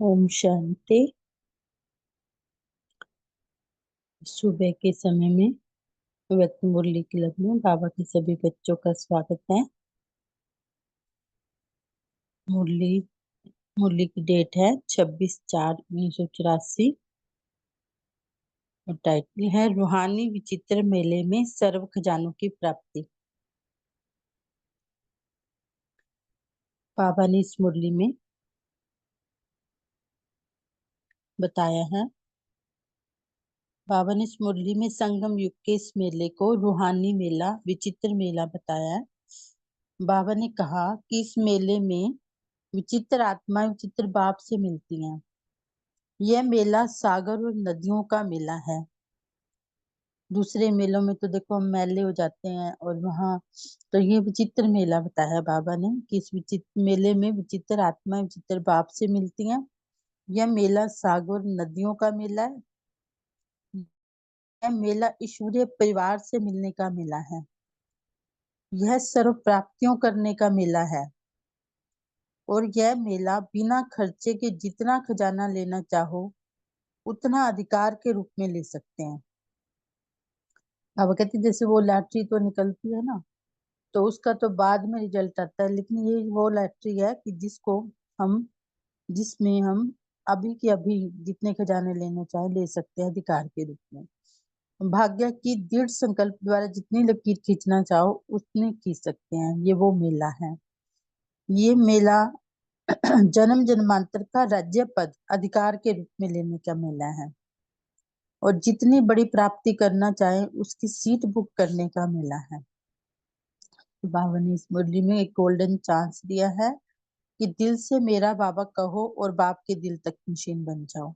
ओम शांति। सुबह के समय में व्यक्त मुरली क्लब में बाबा के सभी बच्चों का स्वागत है। मुरली मुरली की डेट है 26/4/1984 और टाइटल है रूहानी विचित्र मेले में सर्व खजानों की प्राप्ति। बाबा ने इस मुरली में बताया है। बाबा ने इस मुरली में संगम युग के इस मेले को रूहानी मेला, विचित्र मेला बताया है। बाबा ने कहा कि इस मेले में विचित्र आत्माएं विचित्र बाप से मिलती हैं। यह मेला सागर और नदियों का मेला है। दूसरे मेलों में तो देखो हम मेले हो जाते हैं और वहां तो ये विचित्र मेला बताया बाबा ने कि इस विचित्र मेले में विचित्र आत्माएं विचित्र बाप से मिलती हैं। यह मेला सागर नदियों का मेला है। यह मेला ईश्वरीय परिवार से मिलने का मेला है। यह सर्व प्राप्तियों करने का मेला है और यह मेला बिना खर्चे के जितना खजाना लेना चाहो उतना अधिकार के रूप में ले सकते हैं। बाबा कहते जैसे वो लॉटरी तो निकलती है ना, तो उसका तो बाद में रिजल्ट आता है, लेकिन ये वो लॉटरी है कि जिसमें हम अभी के अभी जितने खजाने लेने चाहे ले सकते हैं अधिकार के रूप में। भाग्य की दृढ़ संकल्प द्वारा जितनी लकीर खींचना चाहो उतने खींच सकते हैं। ये वो मेला है। ये मेला जन्म जन्मांतर का राज्य पद अधिकार के रूप में लेने का मेला है और जितनी बड़ी प्राप्ति करना चाहे उसकी सीट बुक करने का मेला है। बाबा ने इस मुरली में एक गोल्डन चांस दिया है कि दिल से मेरा बाबा कहो और बाप के दिल तक मशीन बन जाओ।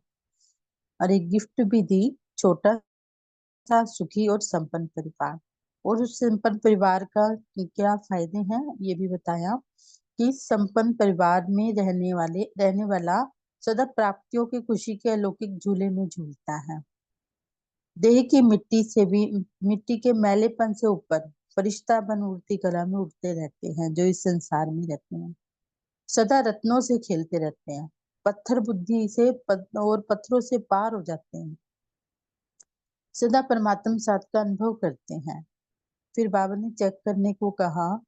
और एक गिफ्ट भी दी, छोटा सा सुखी और संपन्न परिवार। और उस संपन्न परिवार का क्या फायदे हैं ये भी बताया कि संपन्न परिवार में रहने वाला सदा प्राप्तियों की खुशी के अलौकिक झूले में झूलता है। देह की मिट्टी के मैलेपन से ऊपर फरिश्ता बन उड़ती कला में उड़ते रहते हैं जो इस संसार में रहते हैं। सदा रत्नों से खेलते रहते हैं। पत्थर बुद्धि से और पत्थरों से पार हो जाते हैं। सदा परमात्मा साथ का अनुभव करते हैं। फिर बाबा ने चेक करने को कहा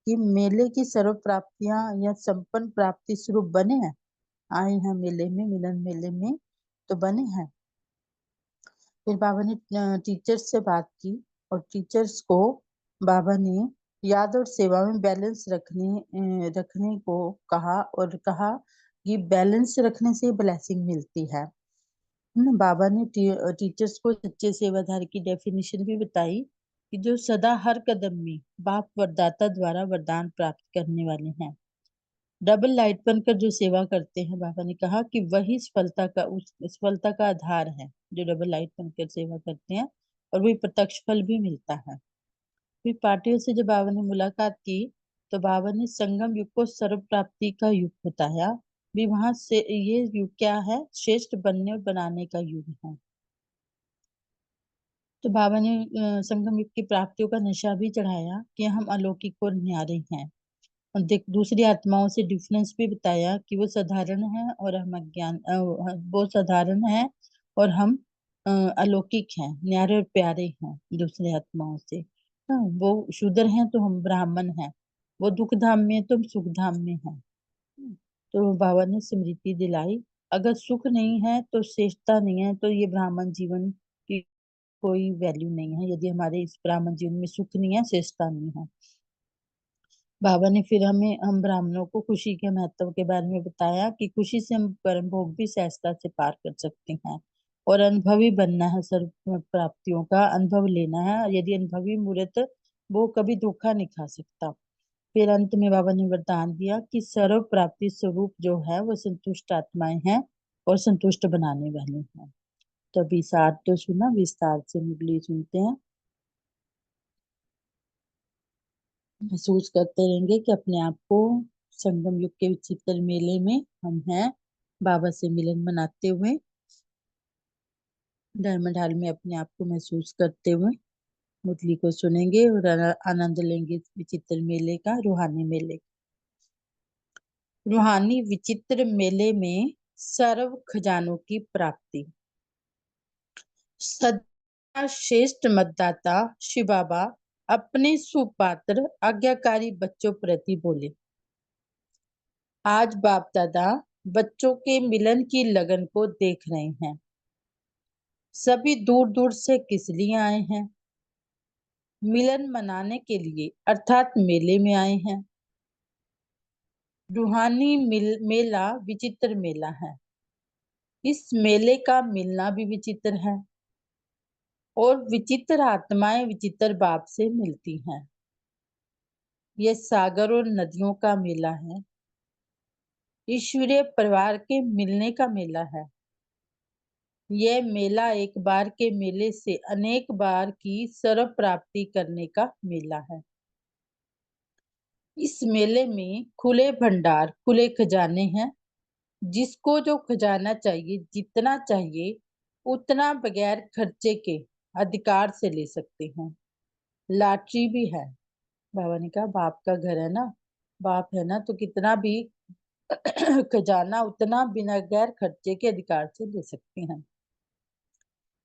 कि मेले की सर्व प्राप्तियां या संपन्न प्राप्ति स्वरूप बने हैं। आए हैं मेले में, मिलन मेले में तो बने हैं। फिर बाबा ने टीचर्स से बात की और टीचर्स को बाबा ने याद और सेवा में बैलेंस रखने को कहा और कहा कि बैलेंस रखने से ब्लेसिंग मिलती है। बाबा ने टीचर्स को सच्चे सेवाधारी की डेफिनेशन भी बताई कि जो सदा हर कदम में बाप वरदाता द्वारा वरदान प्राप्त करने वाले हैं। डबल लाइट बनकर जो सेवा करते हैं, बाबा ने कहा कि वही सफलता का आधार है। जो डबल लाइट बनकर सेवा करते हैं और वही प्रत्यक्ष फल भी मिलता है। फिर पार्टियों से जब बाबा ने मुलाकात की तो बाबा ने संगम युग को सर्व प्राप्ति का युग बताया। भी वहां से ये युग क्या है, श्रेष्ठ बनने और बनाने का युग है। तो बाबा ने संगम युग की प्राप्तियों का नशा भी चढ़ाया कि हम अलौकिक और न्यारे हैं। और दूसरी आत्माओं से डिफरेंस भी बताया कि वो साधारण है और हम वो साधारण है और हम अलौकिक हैं, न्यारे और प्यारे हैं दूसरे आत्माओं से। हाँ, वो शूद्र हैं तो हम ब्राह्मण हैं। वो दुख धाम में तो हम सुख धाम में हैं। तो बाबा ने स्मृति दिलाई, अगर सुख नहीं है तो श्रेष्ठता नहीं है, तो ये ब्राह्मण जीवन की कोई वैल्यू नहीं है। यदि हमारे इस ब्राह्मण जीवन में सुख नहीं है, श्रेष्ठता नहीं है। बाबा ने फिर हम ब्राह्मणों को खुशी के महत्व के बारे में बताया कि खुशी से हम परम भोग भी सहजता से पार कर सकते हैं और अनुभवी बनना है। सर्व प्राप्तियों का अनुभव लेना है। यदि अनुभवी मूर्त वो कभी धोखा नहीं खा सकता। फिर अंत में बाबा ने वरदान दिया कि सर्व प्राप्ति स्वरूप जो है वो संतुष्ट आत्माएं हैं और संतुष्ट बनाने वाले हैं। तो अभी सार तो सुना, विस्तार से मुरली सुनते हैं। महसूस करते रहेंगे कि अपने आप को संगम युग के विचित्र मेले में हम हैं, बाबा से मिलन मनाते हुए डायमंड हॉल में अपने आप को महसूस करते हुए मुरली को सुनेंगे और आनंद लेंगे इस विचित्र मेले का, रूहानी मेले। रूहानी विचित्र मेले में सर्व खजानों की प्राप्ति। सदा श्रेष्ठ मतदाता शिव बाबा अपने सुपात्र आज्ञाकारी बच्चों प्रति बोले। आज बाप दादा बच्चों के मिलन की लगन को देख रहे हैं। सभी दूर दूर से किस लिए आए हैं? मिलन मनाने के लिए, अर्थात मेले में आए हैं। रूहानी मेला विचित्र मेला है। इस मेले का मिलना भी विचित्र है और विचित्र आत्माएं विचित्र बाप से मिलती हैं। यह सागर और नदियों का मेला है। ईश्वरीय परिवार के मिलने का मेला है। यह मेला एक बार के मेले से अनेक बार की सर्व प्राप्ति करने का मेला है। इस मेले में खुले भंडार, खुले खजाने हैं। जिसको जो खजाना चाहिए, जितना चाहिए उतना बगैर खर्चे के अधिकार से ले सकते हैं। लॉटरी भी है। बाबा ने कहा बाप का घर है ना, बाप है ना, तो कितना भी खजाना उतना बिना गैर खर्चे के अधिकार से ले सकते हैं।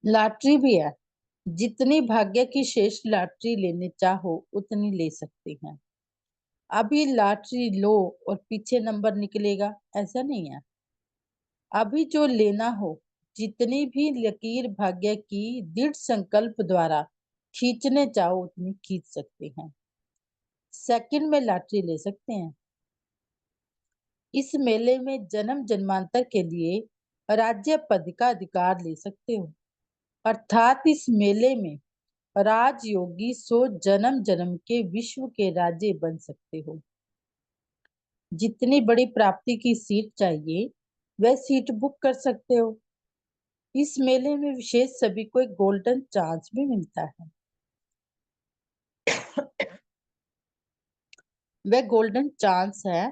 लॉटरी भी है। जितनी भाग्य की शेष लॉटरी लेने चाहो उतनी ले सकते हैं। अभी लॉटरी लो और पीछे नंबर निकलेगा, ऐसा नहीं है। अभी जो लेना हो, जितनी भी लकीर भाग्य की दृढ़ संकल्प द्वारा खींचने चाहो उतनी खींच सकते हैं। सेकंड में लॉटरी ले सकते हैं। इस मेले में जन्म जन्मांतर के लिए राज्य पद का अधिकार ले सकते हो। अर्थात इस मेले में राजयोगी सो जन्म जन्म के विश्व के राजे बन सकते हो। जितनी बड़ी प्राप्ति की सीट चाहिए वह सीट बुक कर सकते हो। इस मेले में विशेष सभी को एक गोल्डन चांस भी मिलता है। वह गोल्डन चांस है,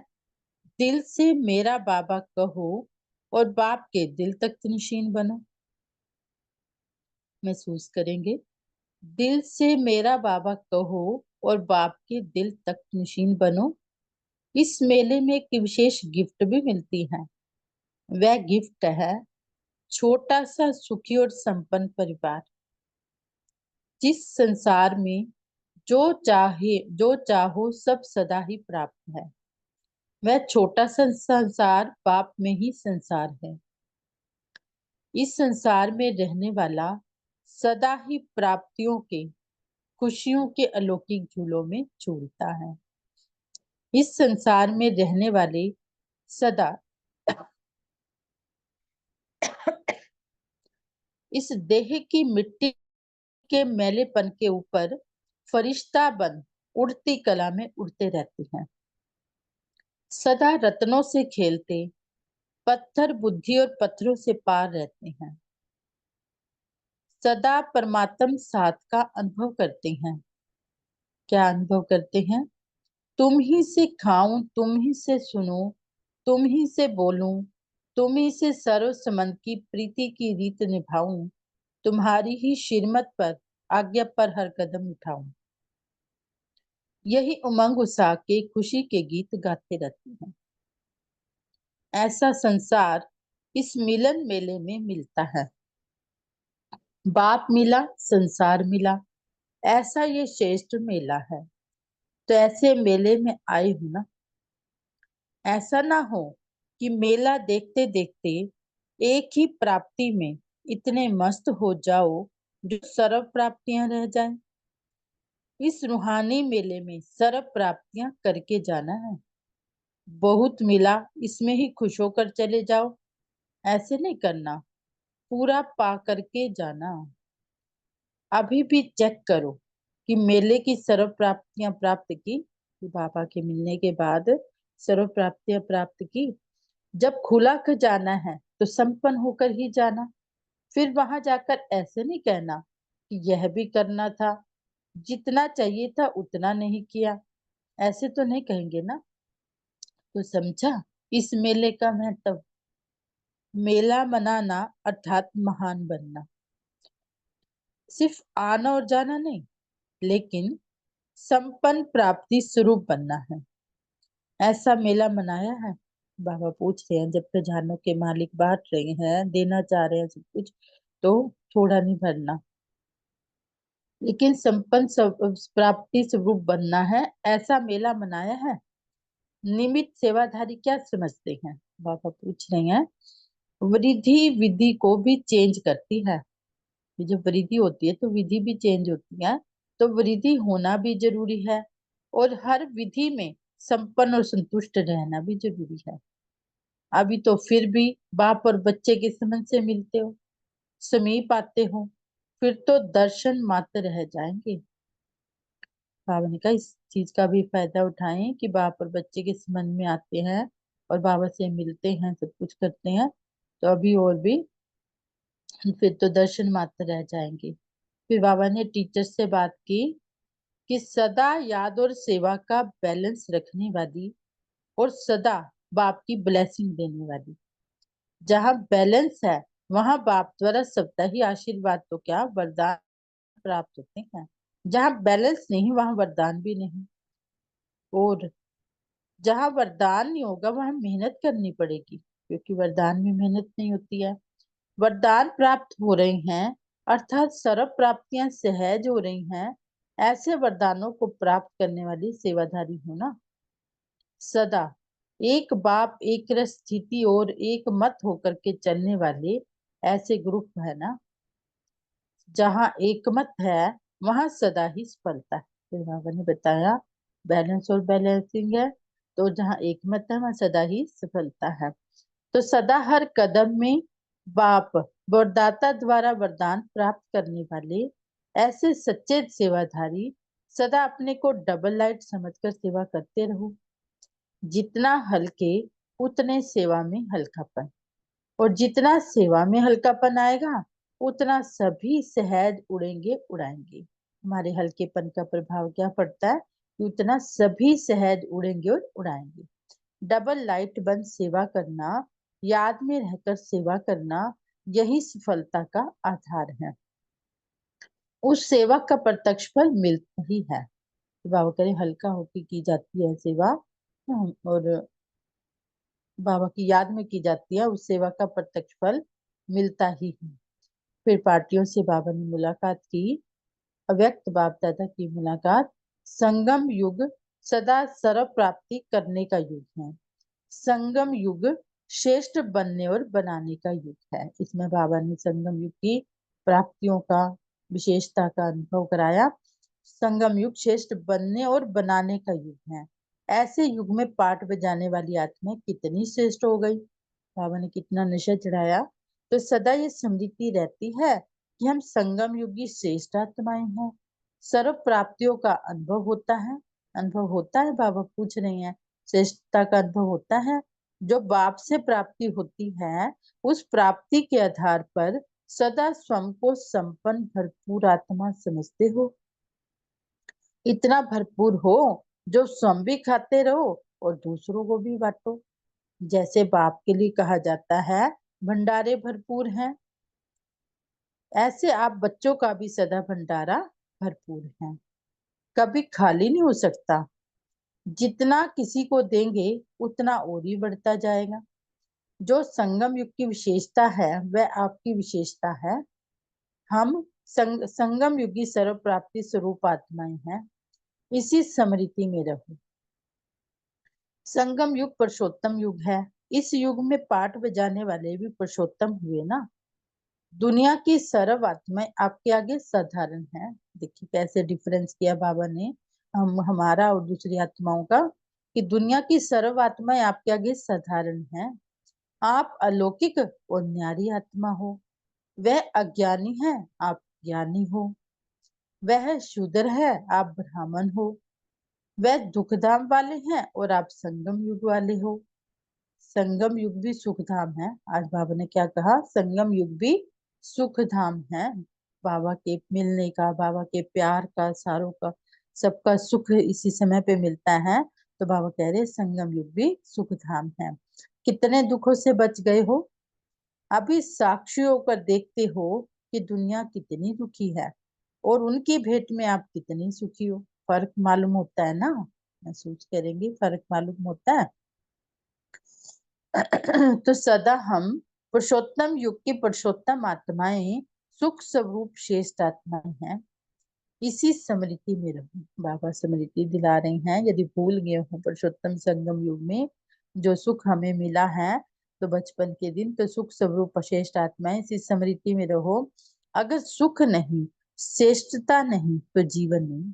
दिल से मेरा बाबा कहो और बाप के दिल तक नशीन बनो। महसूस करेंगे, दिल से मेरा बाबा कहो और बाप के दिल तक नशीन बनो। इस मेले में एक विशेष गिफ्ट भी मिलती है। वह गिफ्ट है छोटा सा सुखी और संपन्न परिवार। जिस संसार में जो चाहो सब सदा ही प्राप्त है। वह छोटा सा संसार बाप में ही संसार है। इस संसार में रहने वाला सदा ही प्राप्तियों के, खुशियों के अलौकिक झूलों में झूलता है। इस संसार में रहने वाले सदा इस देह की मिट्टी के मैलेपन के ऊपर फरिश्ता बन उड़ती कला में उड़ते रहते हैं। सदा रत्नों से खेलते, पत्थर बुद्धि और पत्थरों से पार रहते हैं। सदा परमात्म साथ का अनुभव करते हैं। क्या अनुभव करते हैं? तुम ही से खाऊं, तुम ही से सुनूं, तुम ही से बोलूं, तुम ही से सर्व संबंध की प्रीति की रीत निभाऊं, तुम्हारी ही शिरमत पर आज्ञा पर हर कदम उठाऊं। यही उमंग उत्साह के खुशी के गीत गाते रहते हैं। ऐसा संसार इस मिलन मेले में मिलता है। बाप मिला, संसार मिला, ऐसा ये श्रेष्ठ मेला है। तो ऐसे मेले में आए हो ना। ऐसा ना हो कि मेला देखते देखते एक ही प्राप्ति में इतने मस्त हो जाओ जो सर्व प्राप्तियां रह जाएं। इस रूहानी मेले में सर्व प्राप्तियां करके जाना है। बहुत मिला इसमें ही खुश होकर चले जाओ, ऐसे नहीं करना। पूरा पा करके जाना। अभी भी चेक करो कि मेले की सर्व प्राप्तियां प्राप्त की, बाबा के मिलने के बाद सर्व प्राप्तियां प्राप्त की। जब खुला कर जाना है तो संपन्न होकर ही जाना। फिर वहां जाकर ऐसे नहीं कहना कि यह भी करना था, जितना चाहिए था उतना नहीं किया, ऐसे तो नहीं कहेंगे ना। तो समझा इस मेले का महत्व। मेला मनाना अर्थात महान बनना, सिर्फ आना और जाना नहीं, लेकिन संपन्न प्राप्ति स्वरूप बनना है। ऐसा मेला मनाया है। बाबा पूछ रहे हैं, जब खजानों के मालिक बांट रहे हैं, देना चाह रहे हैं सब कुछ, तो थोड़ा नहीं भरना, लेकिन संपन्न प्राप्ति स्वरूप बनना है, ऐसा मेला मनाया है। निमित्त सेवाधारी क्या समझते हैं? बाबा पूछ रहे हैं, वृद्धि विधि को भी चेंज करती है। ये जब वृद्धि होती है तो विधि भी चेंज होती है, तो वृद्धि होना भी जरूरी है, और हर विधि में संपन्न और संतुष्ट रहना भी जरूरी है। अभी तो फिर भी बाप और बच्चे के संबंध से मिलते हो, समीप आते हो, फिर तो दर्शन मात्र रह जाएंगे। बाबा ने कहा इस चीज का भी फायदा उठाएं कि बाप और बच्चे के संबंध में आते हैं और बाबा से मिलते हैं, सब कुछ करते हैं, तो अभी और भी फिर तो दर्शन मात्र रह जाएंगे। फिर बाबा ने टीचर से बात की कि सदा याद और सेवा का बैलेंस रखने वाली और सदा बाप की ब्लेसिंग देने वाली। जहाँ बैलेंस है वहां बाप द्वारा सबका ही आशीर्वाद तो क्या वरदान प्राप्त होते हैं। जहाँ बैलेंस नहीं वहां वरदान भी नहीं, और जहाँ वरदान नहीं होगा वहां मेहनत करनी पड़ेगी, क्योंकि वरदान में मेहनत नहीं होती है। वरदान प्राप्त हो रहे हैं अर्थात सर्व प्राप्तियां सहज हो रही हैं, ऐसे वरदानों को प्राप्त करने वाली सेवाधारी होना। सदा एक बाप एक रस स्थिति और एक मत होकर के चलने वाले ऐसे ग्रुप है ना, जहाँ एक मत है वहां सदा ही सफलता है। फिर बाबा ने बताया बैलेंस और बैलेंसिंग है, तो जहाँ एक मत है वहां सदा ही सफलता है। तो सदा हर कदम में बाप वरदाता द्वारा वरदान प्राप्त करने वाले ऐसे सच्चे सेवाधारी सदा अपने को डबल लाइट समझकर सेवा करते रहो। जितना हल्के उतने सेवा में हल्कापन, और जितना सेवा में हल्कापन आएगा उतना सभी सहज उड़ेंगे उड़ाएंगे। हमारे हल्केपन का प्रभाव क्या पड़ता है कि उतना सभी सहज उड़ेंगे और उड़ाएंगे। डबल लाइट बन सेवा करना, याद में रहकर सेवा करना, यही सफलता का आधार है। उस सेवा का प्रत्यक्ष फल मिलता ही है। बाबा करे हल्का होकर की जाती है सेवा, और बाबा की याद में की जाती है, उस सेवा का प्रत्यक्ष फल मिलता ही है। फिर पार्टियों से बाबा ने मुलाकात की। अव्यक्त बाप दादा की मुलाकात। संगम युग सदा सर्व प्राप्ति करने का युग है। संगम युग श्रेष्ठ बनने और बनाने का युग है। इसमें बाबा ने संगम युग की प्राप्तियों का विशेषता का अनुभव कराया। संगम युग श्रेष्ठ बनने और बनाने का युग है। ऐसे युग में पाठ बजाने वाली आत्मा कितनी श्रेष्ठ हो गई। बाबा ने कितना नशा चढ़ाया, तो सदा ये स्मृति रहती है कि हम संगम युगी श्रेष्ठ आत्माएं हैं। सर्व प्राप्तियों का अनुभव होता है। अनुभव होता है, बाबा पूछ रहे हैं, श्रेष्ठता का अनुभव होता है। जो बाप से प्राप्ति होती है उस प्राप्ति के आधार पर सदा स्वयं को संपन्न भरपूर आत्मा समझते हो। इतना भरपूर हो जो स्वयं भी खाते रहो और दूसरों को भी बांटो। जैसे बाप के लिए कहा जाता है भंडारे भरपूर हैं, ऐसे आप बच्चों का भी सदा भंडारा भरपूर है, कभी खाली नहीं हो सकता। जितना किसी को देंगे उतना और ही बढ़ता जाएगा। जो संगम युग की विशेषता है वह आपकी विशेषता है। हम संगम युगी सर्व प्राप्ति स्वरूप आत्माएं हैं। इसी स्मृति में रहो। संगम युग पुरुषोत्तम युग है। इस युग में पाठ बजाने वाले भी पुरुषोत्तम हुए ना। दुनिया की सर्व आत्माएं आपके आगे साधारण है। देखिए कैसे डिफरेंस किया बाबा ने हम हमारा और दूसरी आत्माओं का, कि दुनिया की सर्व आत्माएं आपके आगे साधारण है। आप अलौकिक और न्यारी आत्मा हो। वह अज्ञानी है, आप ज्ञानी हो। वह शूद्र है, आप ब्राह्मण हो। वह दुखधाम वाले हैं और आप संगम युग वाले हो। संगम युग भी सुख धाम है। आज बाबा ने क्या कहा, संगम युग भी सुख धाम है। बाबा के मिलने का, बाबा के प्यार का, सारों का, सबका सुख इसी समय पे मिलता है। तो बाबा कह रहे संगम युग भी सुख धाम है। कितने दुखों से बच गए हो, अभी साक्षी होकर देखते हो कि दुनिया कितनी दुखी है और उनकी भेंट में आप कितनी सुखी हो। फर्क मालूम होता है ना, महसूस करेंगे, फर्क मालूम होता है। तो सदा हम पुरुषोत्तम युग की पुरुषोत्तम आत्माएं, सुख स्वरूप श्रेष्ठ आत्माएं हैं, इसी स्मृति में रहो। बाबा स्मृति दिला रही हैं, यदि भूल गए हो पुरुषोत्तम संगम युग में जो सुख हमें मिला है, तो बचपन के दिन, तो सुख स्वरूप श्रेष्ठ आत्माएं, इसी स्मृति में रहो। अगर सुख नहीं, श्रेष्ठता नहीं, तो जीवन नहीं।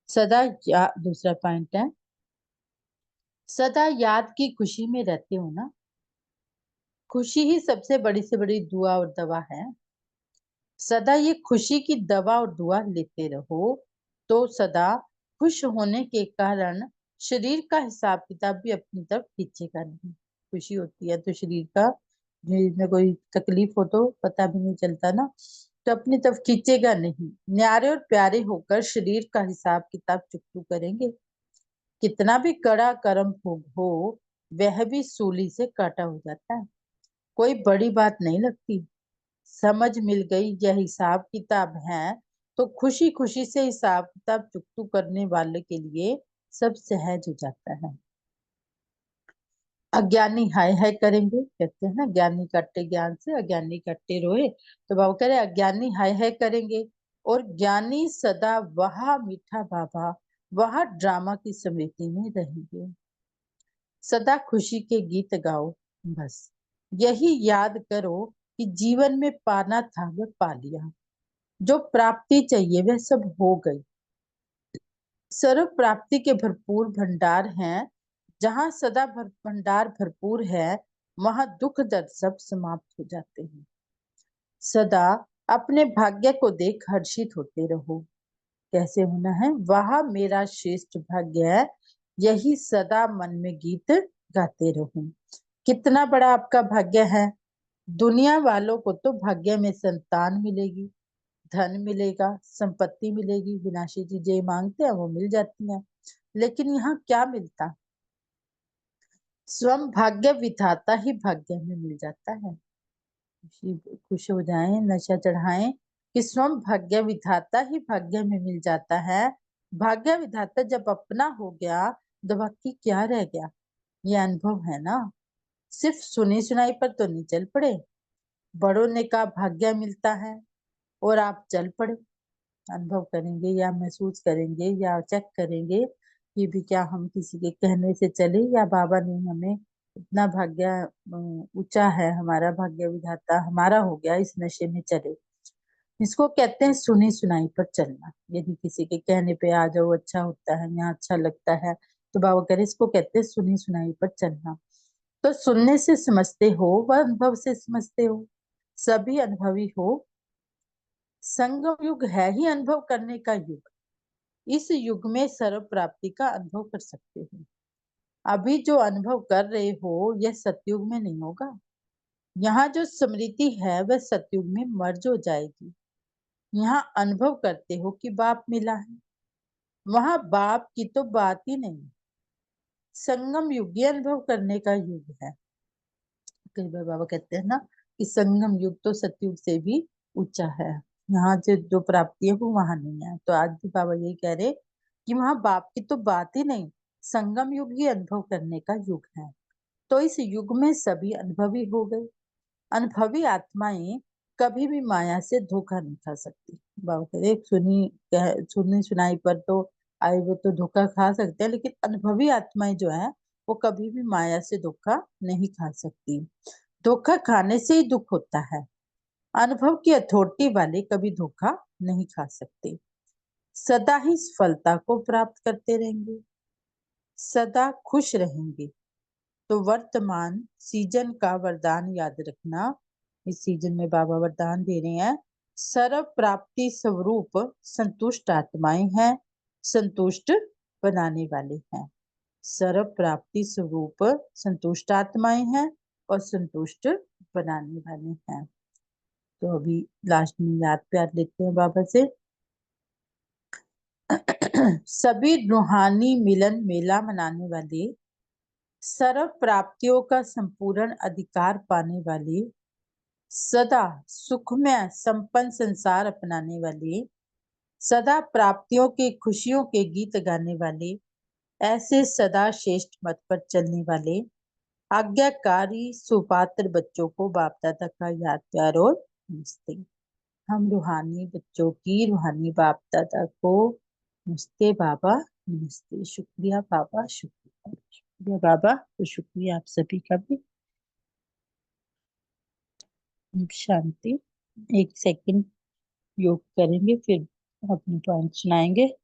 सदा दूसरा पॉइंट है, सदा याद की खुशी में रहते हो ना। खुशी ही सबसे बड़ी से बड़ी दुआ और दवा है। सदा ये खुशी की दवा और दुआ लेते रहो, तो सदा खुश होने के कारण शरीर का हिसाब किताब भी अपनी तरफ खींचेगा नहीं। खुशी होती है तो शरीर का, शरीर में कोई तकलीफ हो तो पता भी नहीं चलता ना, तो अपनी तरफ खींचेगा नहीं। न्यारे और प्यारे होकर शरीर का हिसाब किताब चुकतू करेंगे। कितना भी कड़ा कर्म हो वह भी सूली से काटा हो जाता है, कोई बड़ी बात नहीं लगती। समझ मिल गई यह हिसाब किताब है, तो खुशी खुशी से हिसाब किताब चुकतू करने वाले के लिए सब सहज हो जाता है। अज्ञानी हाय हाय करेंगे, कहते हैं ना, ज्ञानी कट्टे ज्ञान से, अज्ञानी कट्टे रोए। तो बाबा कह रहे अज्ञानी हाय हाय करेंगे, और ज्ञानी सदा वहा मीठा बाबा, वहा ड्रामा की स्मृति में रहेंगे। सदा खुशी के गीत गाओ, बस यही याद करो कि जीवन में पाना था वह पा लिया, जो प्राप्ति चाहिए वह सब हो गई। सर्व प्राप्ति के भरपूर भंडार हैं, जहां सदा भंडार भरपूर है, वहां दुख दर्द सब समाप्त हो जाते हैं। सदा अपने भाग्य को देख हर्षित होते रहो। कैसे होना है? वह मेरा श्रेष्ठ भाग्य है, यही सदा मन में गीत गाते रहो। कितना बड़ा आपका भाग्य है। दुनिया वालों को तो भाग्य में संतान मिलेगी, धन मिलेगा, संपत्ति मिलेगी, विनाशी चीजें मांगते हैं वो मिल जाती हैं, लेकिन यहाँ क्या मिलता? स्वयं भाग्य विधाता ही भाग्य में मिल जाता है। खुश हो जाएं, नशा चढ़ाएं कि स्वयं भाग्य विधाता ही भाग्य में मिल जाता है। भाग्य विधाता जब अपना हो गया तो बाकी क्या रह गया? ये अनुभव है ना। सिर्फ सुनी सुनाई पर तो नहीं चल पड़े। बड़ों ने कहा भाग्य मिलता है और आप चल पड़े। अनुभव करेंगे या महसूस करेंगे या चेक करेंगे कि भी क्या हम किसी के कहने से चले, या बाबा ने हमें इतना भाग्य ऊंचा है, हमारा भाग्य विधाता हमारा हो गया, इस नशे में चले। इसको कहते हैं सुनी सुनाई पर चलना। यदि किसी के कहने पे आ जाओ, अच्छा होता है, यहाँ अच्छा लगता है, तो बाबा कह रहे इसको कहते हैं सुनी सुनाई पर चलना। तो सुनने से समझते हो व अनुभव से समझते हो, सभी अनुभवी हो। संगम युग है ही अनुभव करने का युग। इस युग में सर्व प्राप्ति का अनुभव कर सकते हो। अभी जो अनुभव कर रहे हो यह सतयुग में नहीं होगा। यहाँ जो स्मृति है वह सतयुग में मर्ज हो जाएगी। यहाँ अनुभव करते हो कि बाप मिला है, वहां बाप की तो बात ही नहीं। संगम युग ये अनुभव करने का युग है। कई बार बाबा कहते हैं ना कि संगम युग तो सतयुग से भी ऊंचा है। यहाँ से जो प्राप्ति है वो वहां नहीं है। तो आज भी बाबा यही कह रहे कि वहां बाप की तो बात ही नहीं, संगम युग ही अनुभव करने का युग है। तो इस युग में सभी अनुभवी हो गए। अनुभवी आत्माएं कभी भी माया से धोखा नहीं खा सकती। बाबा कह रहे सुनी सुनाई पर तो आए वो तो धोखा खा सकते हैं, लेकिन अनुभवी आत्माएं जो है वो कभी भी माया से धोखा नहीं खा सकती। धोखा खाने से ही दुख होता है। अनुभव की अथॉरिटी वाले कभी धोखा नहीं खा सकते। सदा ही सफलता को प्राप्त करते रहेंगे, सदा खुश रहेंगे। तो वर्तमान सीजन का वरदान याद रखना। इस सीजन में बाबा वरदान दे रहे हैं। सर्व प्राप्ति स्वरूप संतुष्ट आत्माएं हैं, संतुष्ट बनाने वाले हैं। सर्व प्राप्ति स्वरूप संतुष्ट आत्माएं हैं और संतुष्ट बनाने वाले हैं। तो अभी लास्ट में याद प्यार लेते हैं बाबा से। सभी रूहानी मिलन मेला मनाने वाले, सर्व प्राप्तियों का संपूर्ण अधिकार पाने वाले, सदा सुखमय संपन्न संसार अपनाने वाले, सदा प्राप्तियों के खुशियों के गीत गाने वाले, ऐसे सदा श्रेष्ठ मत पर चलने वाले, आज्ञाकारी सुपात्र बच्चों को बाप दादा का याद प्यार और नमस्ते। हम रूहानी बच्चों की रूहानी बाप दादा को नमस्ते बाबा, नमस्ते। शुक्रिया बाबा, शुक्रिया, शुक्रिया बाबा, तो शुक्रिया आप सभी का भी। शांति। 1 सेकंड योग करेंगे, फिर अपने पॉइंट सुनाएंगे।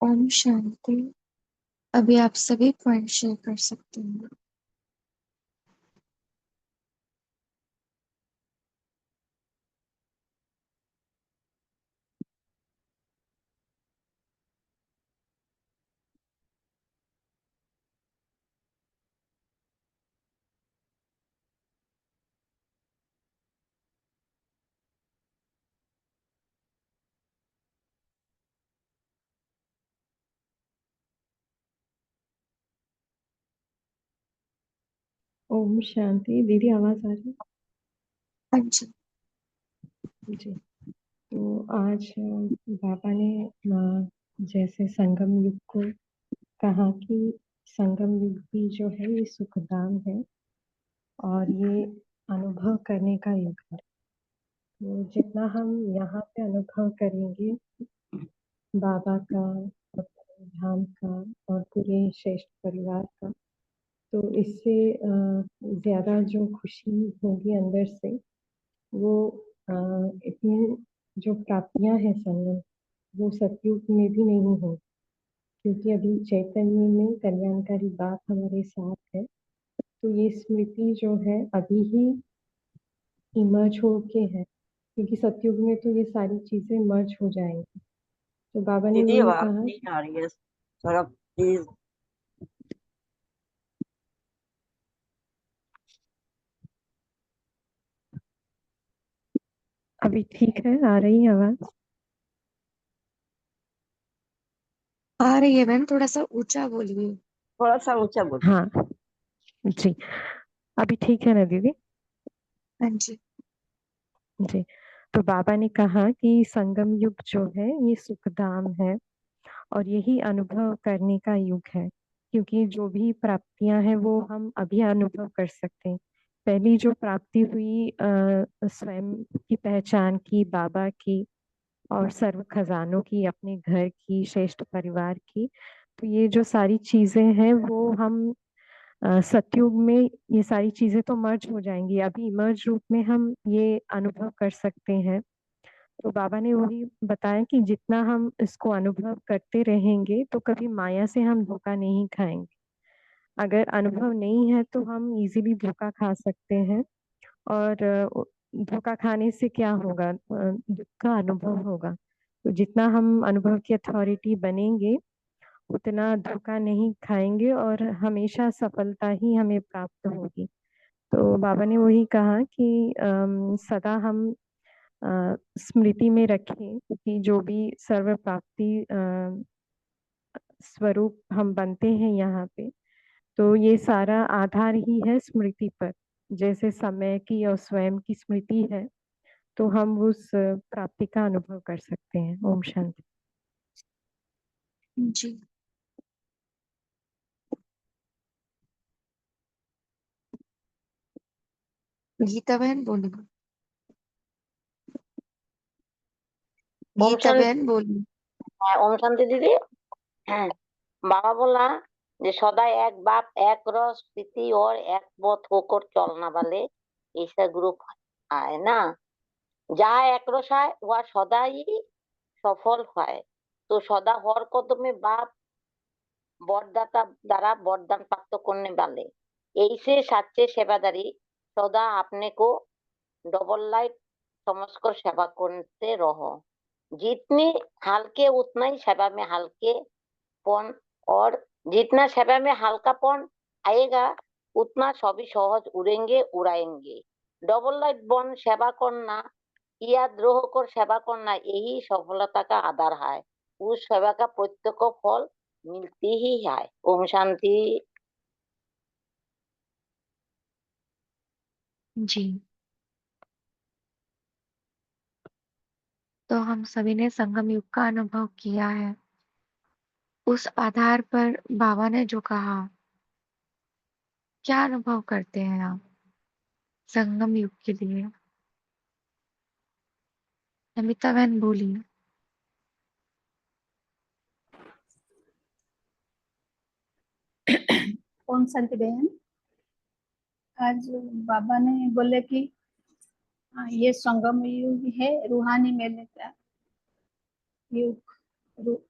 ओम शांति। अभी आप सभी पॉइंट शेयर कर सकते हैं। ओम शांति। दीदी आवाज आ रही है? हाँ जी। जी। तो आज बाबा ने जैसे संगम युग को कहा कि संगम युग भी जो है ये सुखदाम है और ये अनुभव करने का युग है। तो जितना हम यहाँ पे अनुभव करेंगे बाबा का और धाम का और पूरे श्रेष्ठ परिवार का, तो इससे ज्यादा जो खुशी होगी अंदर से, वो इतनी जो प्राप्तियां हैं संगम, वो सतयुग में भी नहीं होगी, क्योंकि अभी चैतन्य में कल्याणकारी बात हमारे साथ है। तो ये स्मृति जो है अभी ही इमर्ज होके है, क्योंकि सतयुग में तो ये सारी चीजें मर्ज हो जाएंगी। तो बाबा ने दीदी यही आवाज कहा। नहीं आ रही है, थोड़ा प्लीज। अभी ठीक है? आ रही है आवाज? आ रही है मैम, थोड़ा सा ऊंचा बोलिए। थोड़ा सा ऊंचा बोलिए। हाँ जी। अभी ठीक है ना दीदी? हाँ जी। जी। तो बाबा ने कहा कि संगम युग जो है ये सुखधाम है और यही अनुभव करने का युग है, क्योंकि जो भी प्राप्तियां हैं वो हम अभी अनुभव कर सकते हैं। पहली जो प्राप्ति हुई स्वयं की पहचान की, बाबा की और सर्व खजानों की, अपने घर की, श्रेष्ठ परिवार की, तो ये जो सारी चीजें हैं वो हम सतयुग में ये सारी चीजें तो मर्ज हो जाएंगी, अभी इमर्ज रूप में हम ये अनुभव कर सकते हैं। तो बाबा ने वही बताया कि जितना हम इसको अनुभव करते रहेंगे तो कभी माया से हम धोखा नहीं खाएंगे। अगर अनुभव नहीं है तो हम इजीली धोखा खा सकते हैं, और धोखा खाने से क्या होगा? दुख का अनुभव होगा। तो जितना हम अनुभव की अथॉरिटी बनेंगे उतना धोखा नहीं खाएंगे और हमेशा सफलता ही हमें प्राप्त होगी। तो बाबा ने वही कहा कि सदा हम स्मृति में रखें कि जो भी सर्व प्राप्ति स्वरूप हम बनते हैं यहाँ पे, तो ये सारा आधार ही है स्मृति पर। जैसे समय की और स्वयं की स्मृति है, तो हम उस प्राप्ति का अनुभव कर सकते हैं। ओम शांति। जी। गीता बहन बोली। ओम गीता शांति। बहन बोली। ओम शांति दीदी। হ্যাঁ, बाबा बोला যে सदा एक बाप एक रस स्थिति और एक मत होकर चलना वाले ऐसा ग्रुप आए ना, जहाँ एक रस आए वह सदा ही सफल হয়। तो सदा हर कदमे बाप बरदाता द्वारा वरदान प्राप्त करने वाले। ऐसे सच्चे सेवादारी सदा अपने को डबल लाइट समझकर सेवा करते रहो। जितनी हल्के उतना ही सेवा में हल्केपन, और जितना सेवा में हल्कापन आएगा उतना सभी सहज उड़ेंगे उड़ाएंगे। डबल लाइट बन सेवा करना या द्रोह कर सेवा करना यही सफलता का आधार है। उस सेवा का प्रत्यक्ष फल मिलती ही है। ओम शांति। जी, तो हम सभी ने संगम युग का अनुभव किया है। उस आधार पर बाबा ने जो कहा, क्या अनुभव करते हैं आप संगम युग के लिए? नमिता बहन बोलिए। ओम शांति बहन, आज बाबा ने बोले कि ये संगम युग है, रूहानी मेले का युग।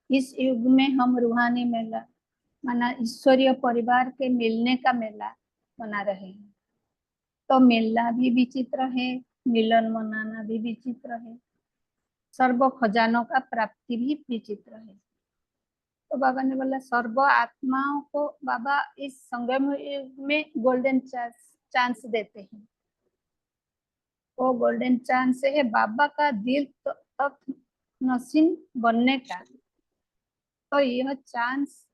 इस युग में हम रूहानी मेला माना ईश्वरीय परिवार के मिलने का मेला मना रहे हैं। तो मेला भी विचित्र है, मिलन मनाना भी विचित्र है, सर्व खजानों का प्राप्ति भी विचित्र है। तो बाबा ने बोला सर्व आत्माओं को बाबा इस संगम युग में गोल्डन चांस देते हैं। वो गोल्डन चांस है बाबा का दिल तक नसीन बनने का। तो यह चांस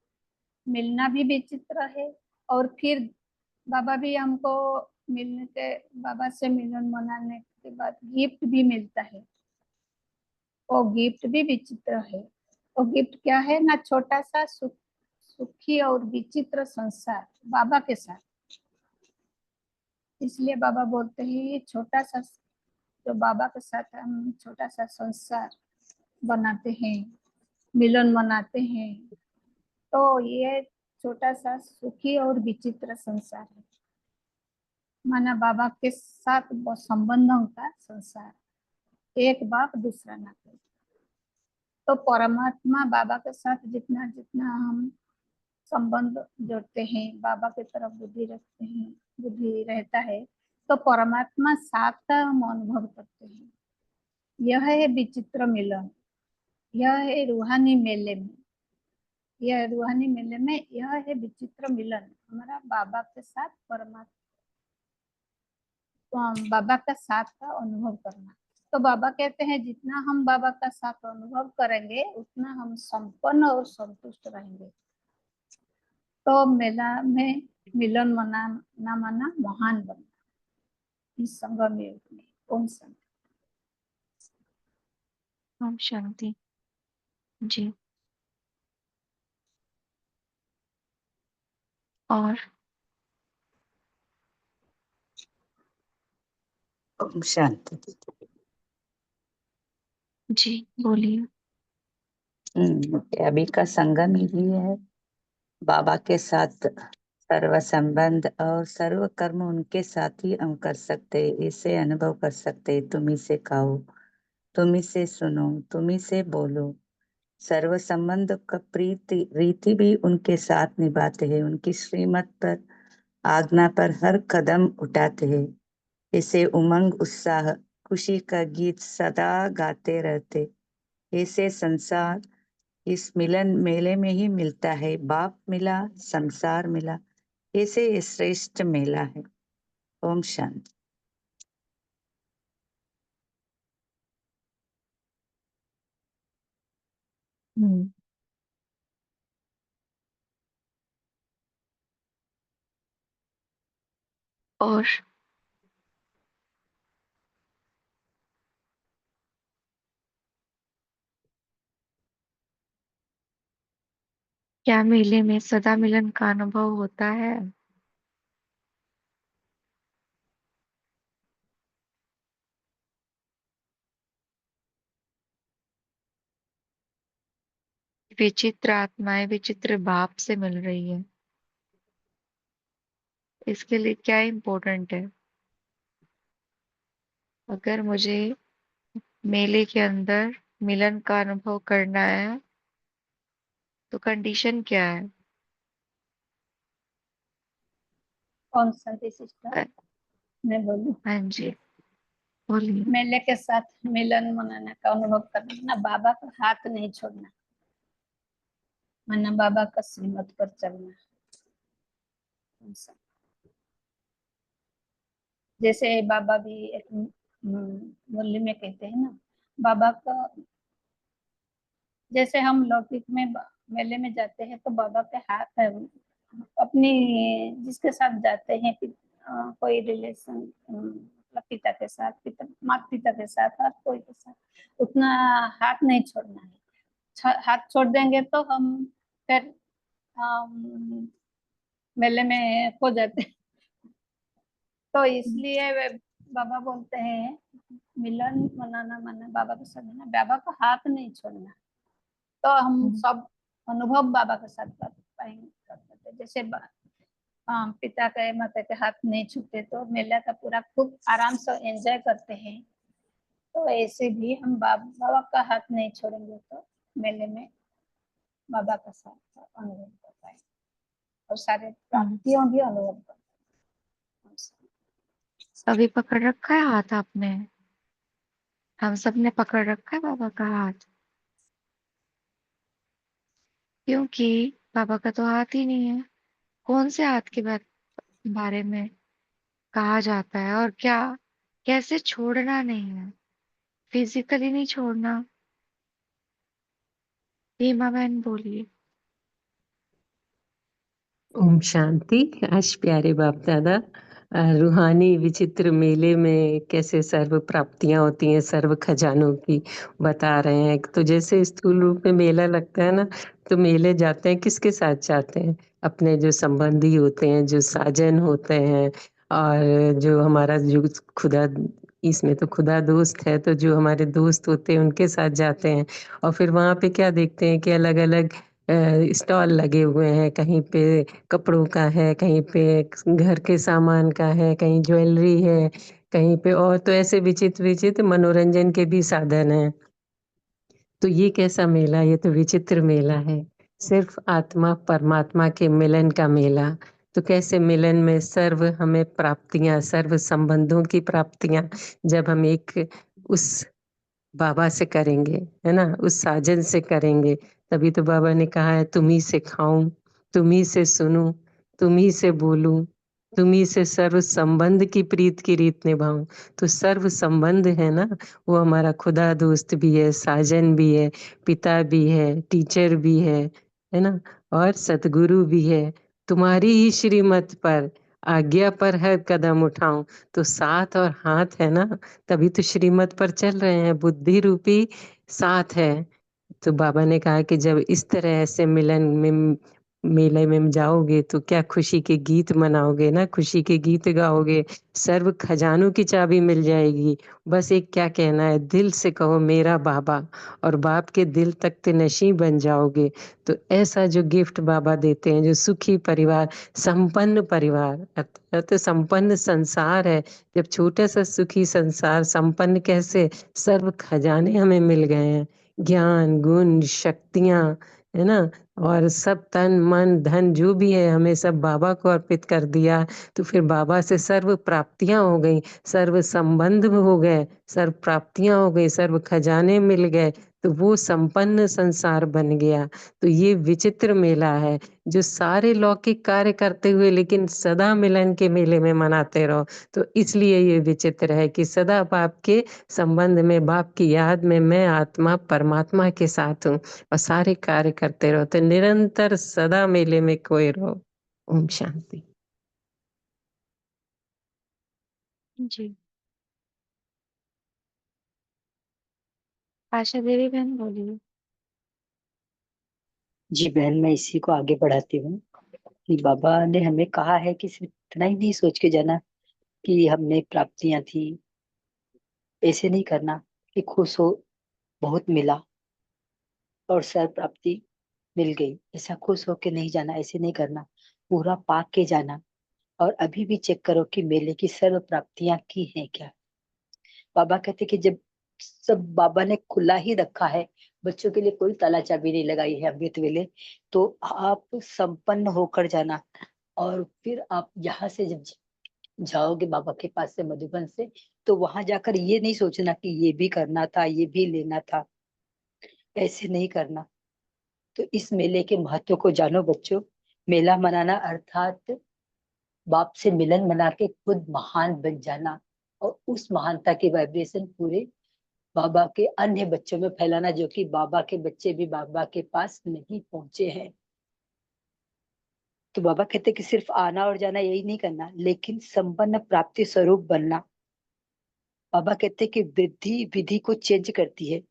मिलना भी विचित्र है, और फिर बाबा भी हमको मिलने के, बाबा से मिलन मनाने के बाद गिफ्ट भी मिलता है। वो गिफ्ट भी विचित्र है। वो गिफ्ट क्या है ना, छोटा सा सुखी और विचित्र संसार बाबा के साथ। इसलिए बाबा बोलते हैं ये छोटा सा जो बाबा के साथ हम छोटा सा संसार बनाते हैं, मिलन मनाते हैं, तो ये छोटा सा सुखी और विचित्र संसार है। माना बाबा के साथ वो संबंधों का संसार, एक बाप दूसरा नाते। तो परमात्मा बाबा के साथ जितना जितना हम संबंध जोड़ते हैं, बाबा की तरफ बुद्धि रखते हैं, बुद्धि रहता है, तो परमात्मा साथ का हम अनुभव करते हैं। यह है विचित्र मिलन, यह है रूहानी मेले में। यह रूहानी मेले में यह है विचित्र मिलन, हमारा बाबा के साथ परमात्मा, बाबा का साथ का अनुभव करना। तो बाबा कहते हैं जितना हम बाबा का साथ अनुभव करेंगे उतना हम संपन्न और संतुष्ट रहेंगे। तो मेला में मिलन मनाना माना महान बनना इस संगम युग में। ओम शांति। ओम शांति। जी, और ओम शांति। जी बोलिए। अभी का संगम ही है। बाबा के साथ सर्व संबंध और सर्व कर्म उनके साथ ही हम कर सकते, इसे अनुभव कर सकते। तुम ही से खाओ, तुम ही से सुनो, तुम ही से बोलो। सर्व संबंध का प्रीति रीति भी उनके साथ निभाते हैं, उनकी श्रीमत पर आज्ञा पर हर कदम उठाते हैं। इसे उमंग उत्साह खुशी का गीत सदा गाते रहते। ऐसे संसार इस मिलन मेले में ही मिलता है। बाप मिला, संसार मिला, ऐसे ये श्रेष्ठ मेला है। ओम शांति। हम्म, और क्या मेले में सदा मिलन का अनुभव होता है? विचित्र आत्माएं विचित्र बाप से मिल रही है, इसके लिए क्या इम्पोर्टेंट है? अगर मुझे मेले के अंदर मिलन का अनुभव करना है तो कंडीशन क्या है? कौन सा सिस्टर? अ- मैं बोलूं? हाँ जी, बोलिए। मेले के साथ मिलन मनाने का अनुभव करना ना, बाबा का हाथ नहीं छोड़ना, माना बाबा का श्रीमत पर चलना। जैसे बाबा भी एक मुरली में कहते हैं ना, बाबा का जैसे हम लौकिक में मेले में जाते हैं तो बाबा के हाथ अपनी जिसके साथ जाते हैं कोई रिलेशन, मतलब पिता के साथ, माता पिता के साथ, हर कोई के साथ उतना हाथ नहीं छोड़ना है। हाथ छोड़ देंगे तो हम फिर मेले में खो जाते हैं। तो इसलिए बाबा बोलते हैं मिलन मनाना, माना बाबा के साथ ना, बाबा का हाथ नहीं छोड़ना, तो हम सब अनुभव बाबा के साथ कर पाएंगे, कर पाते। जैसे पिता के माता के हाथ नहीं छूते तो मेला का पूरा खूब आराम से एंजॉय करते हैं। तो ऐसे भी हम बाबा का हाथ नहीं छोड़ेंगे तो मेले में बाबा का साथ अनुभव कर पाएंगे और सारे प्राप्तियों भी अनुभव कर पाएंगे। अभी पकड़ रखा है हाथ आपने? हम सब ने पकड़ रखा है बाबा का हाथ, क्योंकि बाबा का तो हाथ ही नहीं है। कौन से हाथ के बारे में कहा जाता है और क्या, कैसे छोड़ना नहीं है? फिजिकली नहीं छोड़ना। हेमा बहन बोलिए। ओम शांति। आज प्यारे बाप दादा रूहानी विचित्र मेले में कैसे सर्व प्राप्तियां होती हैं, सर्व खजानों की बता रहे हैं। तो जैसे स्थूल रूप में मेला लगता है ना, तो मेले जाते हैं किसके साथ जाते हैं? अपने जो संबंधी होते हैं, जो साजन होते हैं, और जो हमारा जो खुदा, इसमें तो खुदा दोस्त है, तो जो हमारे दोस्त होते हैं उनके साथ जाते हैं। और फिर वहाँ पे क्या देखते हैं कि अलग अलग स्टॉल लगे हुए हैं, कहीं पे कपड़ों का है, कहीं पे घर के सामान का है, कहीं ज्वेलरी है, कहीं पे और, तो ऐसे विचित्र विचित्र मनोरंजन के भी साधन हैं। तो ये कैसा मेला? ये तो विचित्र मेला है, सिर्फ आत्मा परमात्मा के मिलन का मेला। तो कैसे मिलन में सर्व हमें प्राप्तियां, सर्व संबंधों की प्राप्तियां जब हम एक उस बाबा से करेंगे, है ना, उस साजन से करेंगे, तभी तो बाबा ने कहा है तुम ही से खाऊं, तुम ही से सुनूं, तुम ही से बोलूं, तुम ही से सर्व संबंध की प्रीत की रीत निभाऊं। तो सर्व संबंध है ना, वो हमारा खुदा दोस्त भी है, साजन भी है, पिता भी है, टीचर भी है ना, और सतगुरु भी है। तुम्हारी ही श्रीमत पर, आज्ञा पर हर कदम उठाऊं। तो साथ और हाथ है ना, तभी तो श्रीमत पर चल रहे हैं, बुद्धि रूपी साथ है। तो बाबा ने कहा कि जब इस तरह ऐसे मिलन में मेले में जाओगे तो क्या खुशी के गीत मनाओगे ना, खुशी के गीत गाओगे, सर्व खजानों की चाबी मिल जाएगी। बस एक क्या कहना है, दिल से कहो मेरा बाबा, और बाप के दिल तक नशीं बन जाओगे। तो ऐसा जो गिफ्ट बाबा देते हैं, जो सुखी परिवार, संपन्न परिवार, तो संपन्न संसार है। जब छोटा सा सुखी संसार संपन्न कैसे, सर्व खजाने हमें मिल गए हैं, ज्ञान गुण शक्तियां, है ना, और सब तन मन धन जो भी है हमें सब बाबा को अर्पित कर दिया। तो फिर बाबा से सर्व प्राप्तियां हो गई, सर्व संबंध हो गए, सर्व प्राप्तियां हो गई, सर्व खजाने मिल गए। तो वो संपन्न संसार बन गया। तो ये विचित्र मेला है, जो सारे लौकिक कार्य करते हुए लेकिन सदा मिलन के मेले में मनाते रहो। तो इसलिए ये विचित्र है कि सदा बाप के संबंध में, बाप की याद में मैं आत्मा परमात्मा के साथ हूँ, और सारे कार्य करते रहो। तो निरंतर सदा मेले में खोए रहो। ओम शांति। जी, आशा देवी बहन बोलिए। जी बहन, मैं इसी को आगे बढ़ाती हूँ कि बाबा ने हमें कहा है कि सिर्फ इतना ही नहीं सोच के जाना कि हमने प्राप्तियां थी, ऐसे नहीं करना कि खुश हो बहुत मिला और सर प्राप्ति मिल गई, ऐसा खुश होके नहीं जाना, ऐसे नहीं करना, पूरा पाक के जाना। और अभी भी चेक करो कि मेले की सर्व प्राप्तियां की हैं क्या। बाबा कहते कि जब सब बाबा ने खुला ही रखा है बच्चों के लिए कोई ताला चाबी नहीं लगाई है अमृत वेले। तो आप संपन्न होकर जाना, और फिर आप यहाँ से जब जाओगे बाबा के पास से, मधुबन से, तो वहां जाकर ये नहीं सोचना कि ये भी करना था, ये भी लेना था, ऐसे नहीं करना। तो इस मेले के महत्व को जानो बच्चों। मेला मनाना अर्थात बाप से मिलन मना के खुद महान बन जाना, और उस महानता की वाइब्रेशन पूरे बाबा के अन्य बच्चों में फैलाना, जो कि बाबा के बच्चे भी बाबा के पास नहीं पहुंचे हैं। तो बाबा कहते कि सिर्फ आना और जाना यही नहीं करना, लेकिन संपन्न प्राप्ति स्वरूप बनना। बाबा कहते कि वृद्धि विधि को चेंज करती है,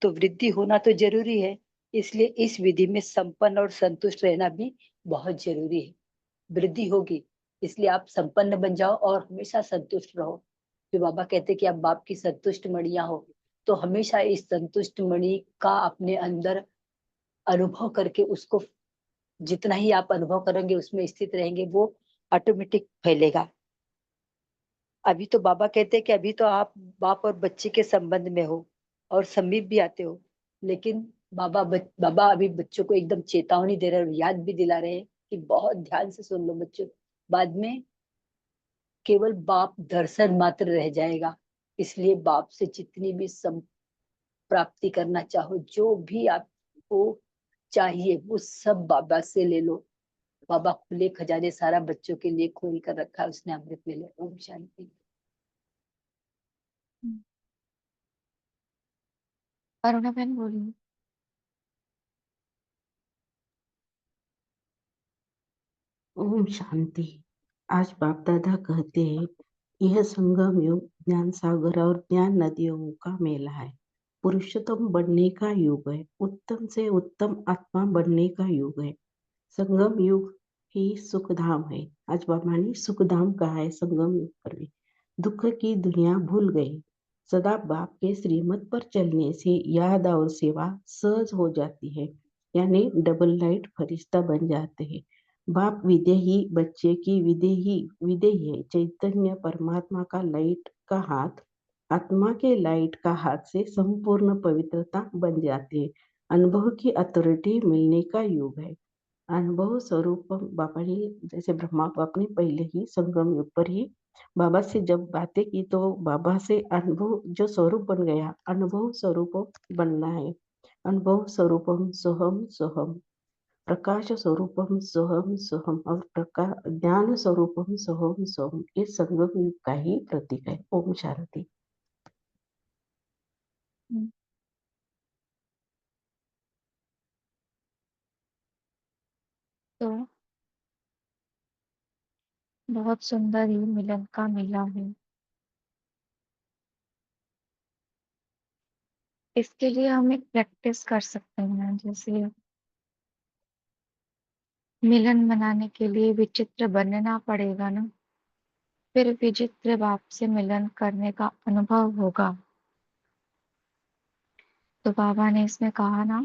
तो वृद्धि होना तो जरूरी है, इसलिए इस विधि में संपन्न और संतुष्ट रहना भी बहुत जरूरी है। वृद्धि होगी, इसलिए आप संपन्न बन जाओ और हमेशा संतुष्ट रहो। जो बाबा कहते कि आप बाप की संतुष्ट मणियां हो, तो हमेशा इस संतुष्ट मणि का अपने अंदर अनुभव करके, उसको जितना ही आप अनुभव करेंगे उसमें स्थित रहेंगे, वो ऑटोमेटिक फैलेगा। अभी तो बाबा कहते हैं कि अभी तो आप बाप और बच्चे के संबंध में हो और समीप भी आते हो, लेकिन बाबा अभी बच्चों को एकदम चेतावनी दे रहे हैं और याद भी दिला रहे हैं कि बहुत ध्यान से सुन लो बच्चों। बाद में केवल बाप दर्शन मात्र रह जाएगा, इसलिए बाप से जितनी भी प्राप्ति करना चाहो, जो भी आपको चाहिए वो सब बाबा से ले लो। बाबा खुले खजाने सारा बच्चों के लिए खोल कर रखा है उसने अमृत वेले। ओम शांति। अरुणा बहन बोलिए। ओम शांति। आज बाप दादा कहते हैं, यह संगम युग ज्ञान सागर और ज्ञान नदियों का मेला है। पुरुषोत्तम बनने का युग है, उत्तम से उत्तम आत्मा बनने का युग है। संगम युग ही सुखधाम है। आज बाबा ने सुखधाम कहा है संगम युग पर भी। दुख की दुनिया भूल गई। सदा बाप के श्रीमत पर चलने से याद और सेवा सहज हो जाती है, यानी डबल लाइट फरिश्ता बन जाते हैं। बाप विदेही बच्चे की विदेही है। चैतन्य परमात्मा का लाइट का हाथ आत्मा के लाइट का हाथ से संपूर्ण पवित्रता बन जाती है। अनुभव की अथॉरिटी मिलने का युग है। अनुभव स्वरूप बाबा ने, जैसे ब्रह्मा बाप ने पहले ही संगम युग पर ही बाबा से जब बातें की, तो बाबा से अनुभव जो स्वरूप बन गया, अनुभव स्वरूप बनना है। अनुभव स्वरूपम सोहम सोहम, प्रकाश स्वरूपम सोहम सोहम और प्रकाश ज्ञान स्वरूपम सोहम सोहम, ये संगम युग का ही प्रतीक है। ओम शांति। हम्म, तो बहुत सुंदर ही मिलन का मेला है। इसके लिए हम एक प्रैक्टिस कर सकते हैं, जैसे मिलन मनाने के लिए विचित्र बनना पड़ेगा ना, फिर विचित्र बाप से मिलन करने का अनुभव होगा। तो बाबा ने इसमें कहा ना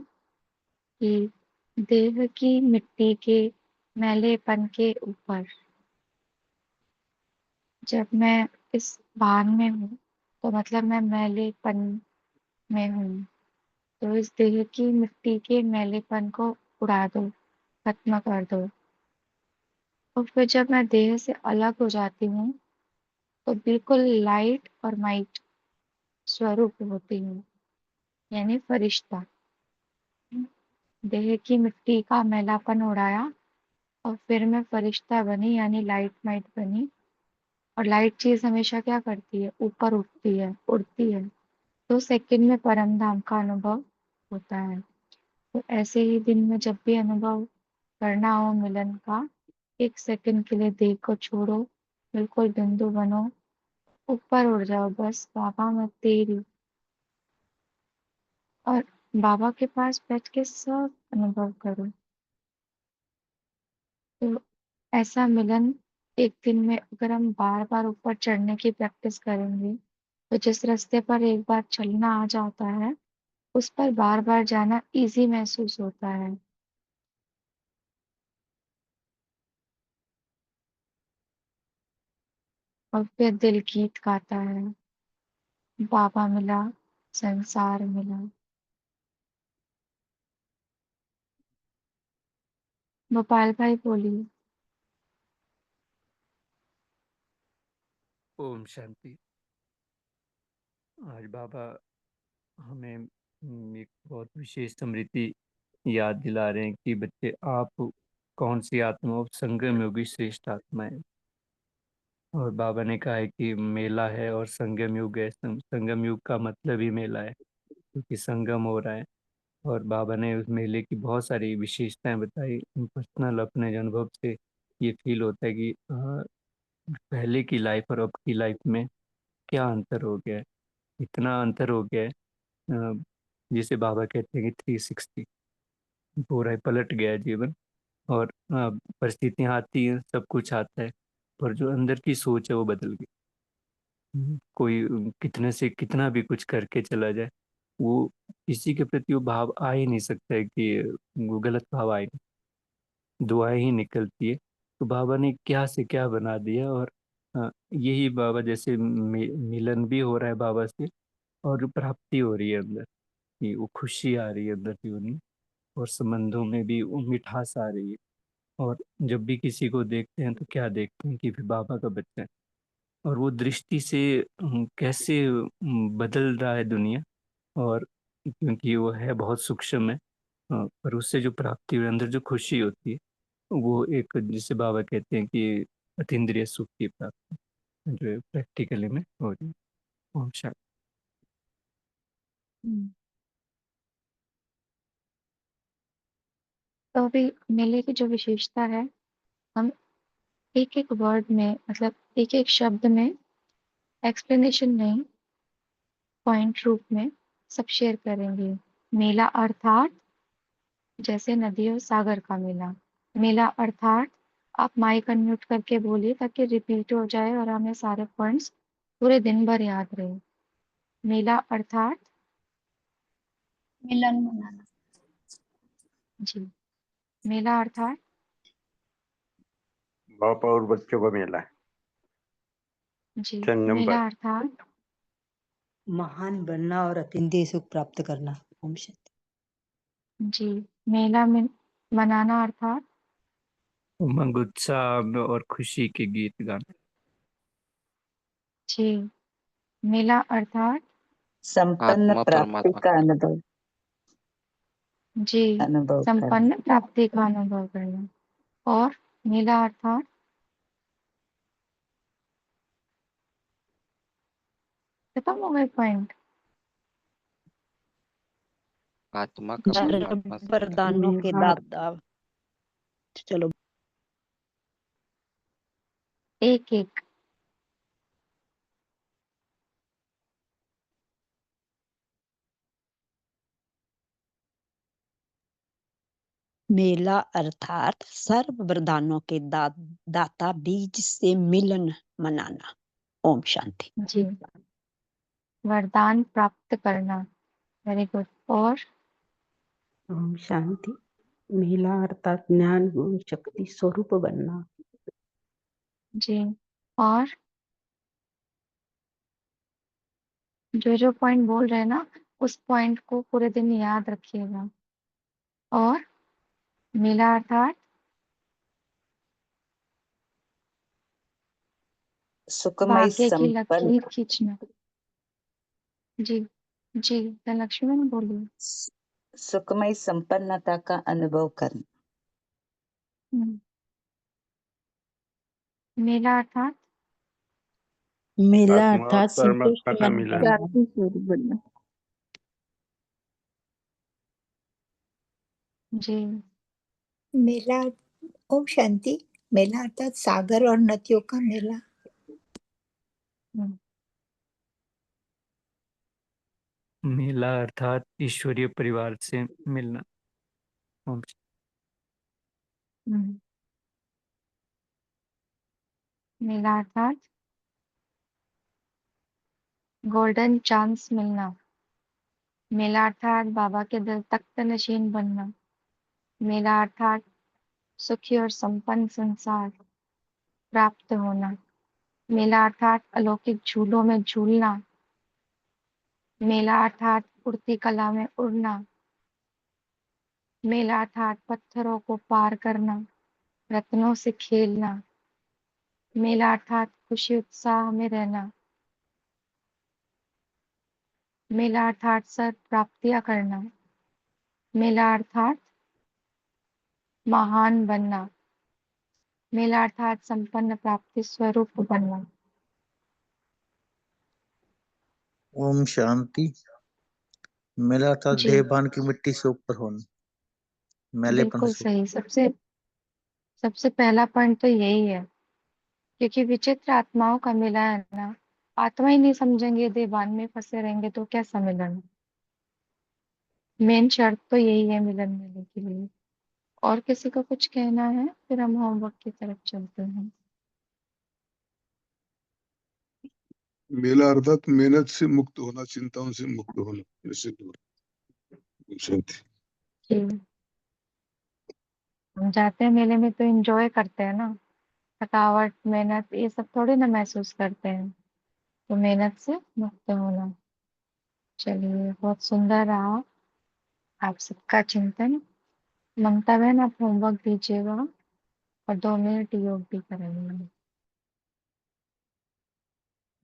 कि देह की मिट्टी के मैलेपन के ऊपर, जब मैं इस भान में हूँ तो मतलब मैं मैलेपन में हूँ, तो इस देह की मिट्टी के मैलेपन को उड़ा दो, खत्म कर दो। और फिर जब मैं देह से अलग हो जाती हूँ तो बिल्कुल लाइट और माइट स्वरूप होती हूँ, यानी फरिश्ता। देह की मिट्टी का मैलापन उड़ाया और फिर मैं फरिश्ता बनी, यानी लाइट माइट बनी। और लाइट चीज हमेशा क्या करती है, ऊपर उठती है, उड़ती है। तो सेकंड में परम धाम का अनुभव होता है। तो ऐसे ही दिन में जब भी अनुभव करना हो मिलन का, एक सेकंड के लिए देह को छोड़ो, बिल्कुल बिंदु बनो, ऊपर उड़ जाओ, बस बाबा मैं तेरी। और बाबा के पास बैठ के सब अनुभव करो। तो ऐसा मिलन एक दिन में अगर हम बार बार ऊपर चढ़ने की प्रैक्टिस करेंगे, तो जिस रास्ते पर एक बार चलना आ जाता है, उस पर बार बार जाना इजी महसूस होता है। और फिर दिल गीत गाता है, बाबा मिला, संसार मिला। गोपाल भाई बोलिए। ओम शांति। आज बाबा हमें एक बहुत विशेष स्मृति याद दिला रहे हैं कि बच्चे, आप कौन सी आत्मा हो? संगम योगी श्रेष्ठ आत्मा है। और बाबा ने कहा है कि मेला है और संगम युग है। संगम युग का मतलब ही मेला है, क्योंकि संगम हो रहा है। और बाबा ने उस मेले की बहुत सारी विशेषताएं बताई। पर्सनल अपने अनुभव से ये फील होता है कि पहले की लाइफ और अब की लाइफ में क्या अंतर हो गया है। इतना अंतर हो गया है, जिसे बाबा कहते हैं कि 360 पूरा ही पलट गया है जीवन। और परिस्थितियां आती हैं, सब कुछ आता है, पर जो अंदर की सोच है वो बदल गई। कोई कितने से कितना भी कुछ करके चला जाए, वो किसी के प्रति वो भाव आ ही नहीं सकता है कि वो गलत भाव आए। दुआएं ही निकलती है। तो बाबा ने क्या से क्या बना दिया। और यही बाबा जैसे मिलन भी हो रहा है बाबा से, और जो प्राप्ति हो रही है अंदर की, वो खुशी आ रही है अंदर जीवन में। और संबंधों में भी वो मिठास आ रही है। और जब भी किसी को देखते हैं तो क्या देखते हैं कि फिर बाबा का बच्चा है। और वो दृष्टि से कैसे बदल रहा है दुनिया। और क्योंकि वो है बहुत सूक्ष्म है, पर उससे जो प्राप्ति और अंदर जो खुशी होती है, वो एक, जिसे बाबा कहते हैं कि अतीन्द्रिय सुख की प्राप्ति, जो प्रैक्टिकली में हो रही है। ओम शांति। हम्म, तो अभी मेले की जो विशेषता है, हम एक एक वर्ड में, मतलब एक एक शब्द में, एक्सप्लेनेशन नहीं, पॉइंट रूप में सब शेयर करेंगे। मेला अर्थात जैसे नदी और सागर का मेला। मेला अर्थात, आप माइक अनम्यूट करके बोलिए ताकि रिपीट हो जाए और हमें सारे पॉइंट्स पूरे दिन भर याद रहे। मेला अर्थात मिलन मनाना। जी, मेला अर्थात बाप और बच्चों का मेला है जी, संगम मेला पर। अर्थात महान बनना और अतीन्द्रिय सुख प्राप्त करना। ओम शांति। जी, मेला में मनाना अर्थात उमंग, उत्साह और खुशी के गीत गाना। जी, मेला अर्थात संपन्न आत्मा प्राप्ति परमात्मा का अनुभव जी, अनुभव करना। संपन्न प्राप्ति का अनुभव करना। और मेला अर्थात खत्म हो गए पॉइंट। आत्मा का जी, परमात्मा से मिलन। वरदानों के मेरा दाता। चलो। एक एक। मेला अर्थात सर्व वरदानों के दाता बीज से मिलन मनाना। ओम शांति। जी, वरदान प्राप्त करना। Very good. और ओम शांति। मेला अर्थात ज्ञान गुण शक्ति स्वरूप बनना। जी, और जो जो पॉइंट बोल रहे हैं ना, उस पॉइंट को पूरे दिन याद रखिएगा। और मेला अर्थात सुखमय भाग्य की संपन्न लकीर खींचना। जी जी, धनलक्ष्मी मैम बोलिए। सुखमय संपन्नता का अनुभव करना। हम्म, मेला अर्थात मेला आत्मा और अर्थात संतुष्ट परमात्मा का मन मिलन। करना। स्वरूप बनना। जी, मेला। ओम शांति। मेला अर्थात सागर और नदियों का मेला। हम्म, मेला अर्थात ईश्वरीय परिवार से मिलना। ओम हम्म, मेला अर्थात गोल्डन चांस मिलना। मेला अर्थात बाबा के दिल तख्त नशीन बनना। मेला अर्थात सुखी और संपन्न संसार प्राप्त होना। मेला अर्थात अलौकिक झूलों में झूलना। मेला अर्थात उड़ती कला में उड़ना। मेला अर्थात पत्थरों को पार करना, रत्नों से खेलना। मेला अर्थात खुशी उत्साह में रहना। मेला अर्थात सर्व प्राप्तियां करना। मेला अर्थात महान बनना। मेला अर्थात संपन्न प्राप्ति स्वरूप बनना। ओम शांति। मेला अर्थात जी देहभान की मिट्टी से ऊपर होना, मैलेपन बिल्कुल से सही। सबसे पहला पॉइंट तो यही है, क्योंकि विचित्र आत्माओं का मिला है ना। आत्मा ही नहीं समझेंगे, देहभान में फंसे रहेंगे तो कैसा मिलन। मेन शर्त तो यही है मिलन मिलने के लिए। और किसी को कुछ कहना है, फिर हम होमवर्क की तरफ चलते हैं। मेला अर्थात मेहनत से मुक्त होना, चिंताओं से मुक्त होना, इससे दूर। शांति। जी हम जाते हैं मेले में तो एंजॉय करते हैं ना, थकावट मेहनत ये सब थोड़ी ना महसूस करते हैं। तो मेहनत से मुक्त होना। चलिए बहुत सुंदर रहा आप सबका चिंतन। ममता बहन आप होमवर्क दीजिएगा और 2 मिनट योग भी करेंगे।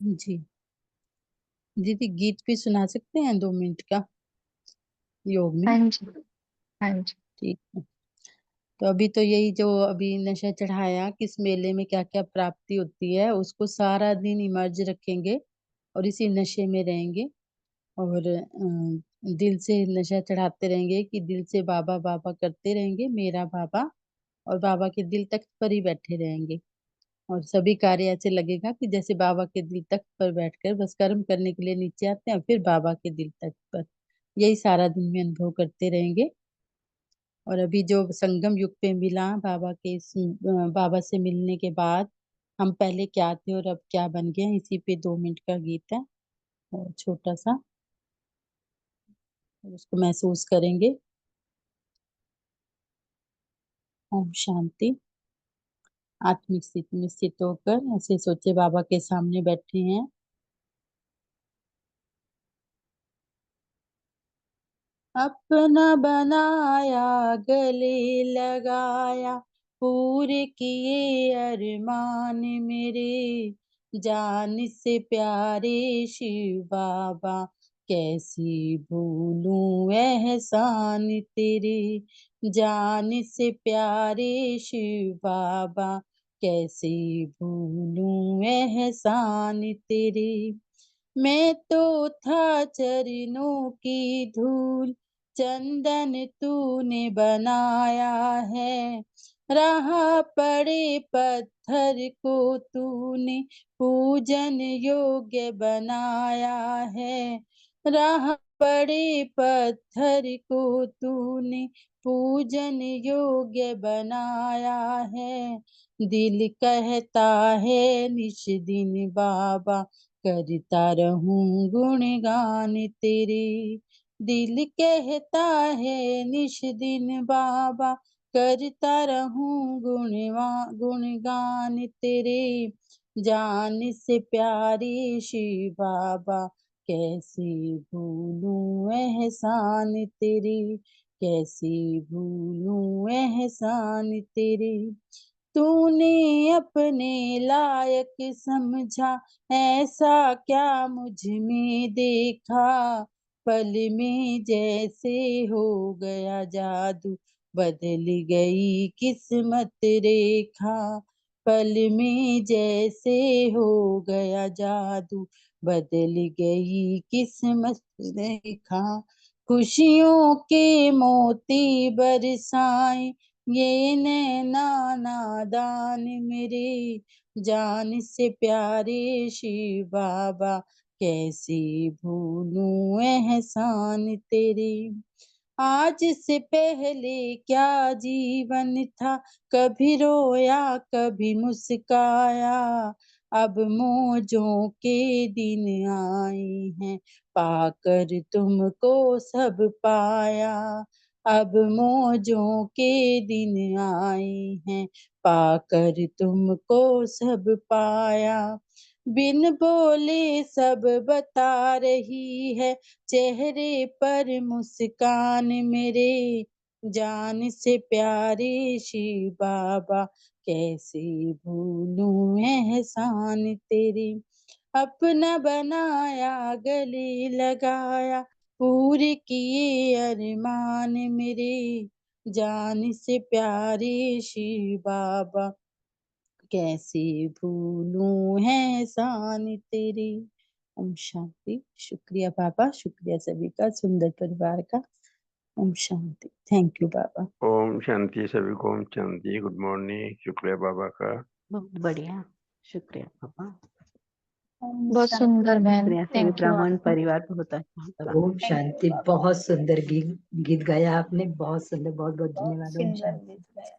जी दीदी, गीत भी सुना सकते हैं 2 मिनट का योग में? हाँ जी हाँ जी। ठीक है। तो अभी तो यही जो अभी नशा चढ़ाया, किस मेले में क्या क्या प्राप्ति होती है, उसको सारा दिन इमर्ज रखेंगे और इसी नशे में रहेंगे और दिल से नशा चढ़ाते रहेंगे कि दिल से बाबा बाबा करते रहेंगे, मेरा बाबा, और बाबा के दिल तख्त पर ही बैठे रहेंगे। और सभी कार्य ऐसे लगेगा कि जैसे बाबा के दिल तख्त पर बैठकर बस कर्म करने के लिए नीचे आते हैं, फिर बाबा के दिल तख्त पर। यही सारा दिन में अनुभव करते रहेंगे। और अभी जो संगम युग पे मिला बाबा के बाबा से मिलने के बाद हम पहले क्या थे और अब क्या बन गए, इसी पे 2 मिनट का गीत है और छोटा सा, और उसको महसूस करेंगे। ओम शांति। आत्मिक स्थिति में स्थित होकर ऐसे सोचे बाबा के सामने बैठे हैं। अपना बनाया गले लगाया, पूरे किए अरमान मेरे, जान से प्यारे शिव बाबा, कैसी भूलूं एहसान तेरे। जान से प्यारे शिव बाबा, कैसे भूलूं एहसान तेरे। मैं तो था चरणों की धूल, चंदन तूने बनाया है, रहा पड़े पत्थर को तूने पूजन योग्य बनाया है। रहा पड़े पत्थर को तूने पूजन योग्य बनाया है। दिल कहता है निश दिन बाबा, करता रहूं गुणगान तेरे। दिल कहता है निश दिन बाबा, करता रहूं गुणगान तेरे। जान से प्यारे शिव बाबा, कैसे भूलूं एहसान तेरे, कैसे भूलूं एहसान तेरे। तूने अपने लायक समझा, ऐसा क्या मुझ में देखा, पल में जैसे हो गया जादू, बदल गई किस्मत रेखा। पल में जैसे हो गया जादू, बदल गई किस्मत रेखा। खुशियों के मोती बरसाए ये नैना नादान मेरे, जान से प्यारे शिव बाबा, कैसे भूलूं एहसान तेरे। आज से पहले क्या जीवन था, कभी रोया कभी मुस्काया, अब मौजों के दिन आए हैं, पाकर तुमको सब पाया। अब मौजों के दिन आए हैं, पाकर तुमको सब पाया। बिन बोले सब बता रही है, चेहरे पर मुस्कान मेरे, जान से प्यारे शिव बाबा कैसे भूलूं एहसान तेरे। अपना बनाया गले लगाया पूरे किए अरमान मेरे। जान से प्यारे शिव बाबा कैसे भूलूं एहसान तेरे। ओम शांति। शुक्रिया बाबा, शुक्रिया सभी का, सुंदर परिवार का। ओम शांति। थैंक यू बाबा। ओम शांति सभी को, ओम शांति। Good morning. शुक्रिया बाबा का। बहुत बढ़िया, शुक्रिया पापा। बहुत सुंदर बहन, शुक्रिया सभी थैंक यू ब्राह्मण आपका। परिवार बहुत अच्छा लगा। ओम शांति। बहुत सुंदर गीत गाया आपने, बहुत सुंदर, बहुत बहुत बहुत धन्यवाद। ओम सुंदर शांति। गीत गाया।